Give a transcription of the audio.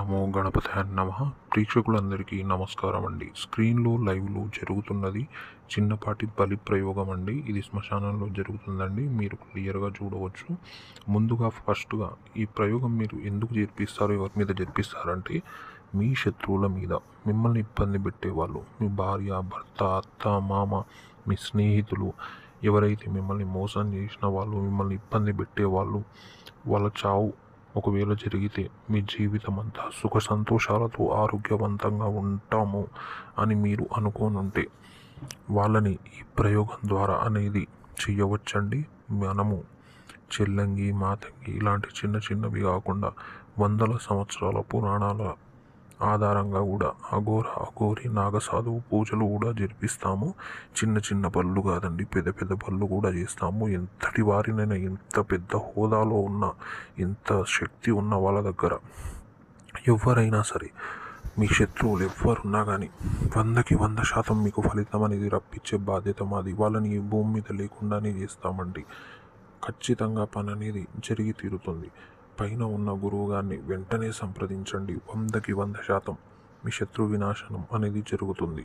నమో గణపతాయ నమః. ప్రేక్షకులందరికీ నమస్కారం అండి. స్క్రీన్లో లైవ్లో జరుగుతున్నది చిన్నపాటి బలి ప్రయోగం అండి. ఇది శ్మశానంలో జరుగుతుందండి, మీరు క్లియర్గా చూడవచ్చు. ముందుగా ఫస్ట్గా ఈ ప్రయోగం మీరు ఎందుకు జరిపిస్తారు, ఎవరి మీద జరిపిస్తారంటే మీ శత్రువుల మీద, మిమ్మల్ని ఇబ్బంది పెట్టేవాళ్ళు, మీ భార్య, భర్త, అత్త, మామ, మీ స్నేహితులు, ఎవరైతే మిమ్మల్ని మోసం చేసిన వాళ్ళు, మిమ్మల్ని ఇబ్బంది పెట్టేవాళ్ళు, వాళ్ళ చావు ఒకవేళ జరిగితే మీ జీవితం అంతా సుఖ సంతోషాలతో ఆరోగ్యవంతంగా ఉంటాము అని మీరు అనుకోనుంటే వాళ్ళని ఈ ప్రయోగం ద్వారా అనేది చేయవచ్చండి. మనము చెల్లంగి, మాతంగి ఇలాంటి చిన్న చిన్నవి కాకుండా వందల సంవత్సరాల పురాణాల ఆధారంగా కూడా అఘోర, అఘోరి, నాగసాధువు పూజలు కూడా జరిపిస్తాము. చిన్న చిన్న పనులు కాదండి, పెద్ద పెద్ద పనులు కూడా చేస్తాము. ఎంతటి వారినైనా, ఎంత పెద్ద హోదాలో ఉన్న, ఎంత శక్తి ఉన్న వాళ్ళ దగ్గర ఎవరైనా సరే, మీ శత్రువులు ఎవరున్నా కానీ 100కి 100% మీకు ఫలితం అనేది రప్పించే బాధ్యత మాది. వాళ్ళని ఈ భూమి మీద లేకుండానే చేస్తామండి. ఖచ్చితంగా పని అనేది జరిగి తీరుతుంది. పైన ఉన్న గురువు గారిని వెంటనే సంప్రదించండి. 100కి 100% మీ శత్రు వినాశనం అనేది జరుగుతుంది.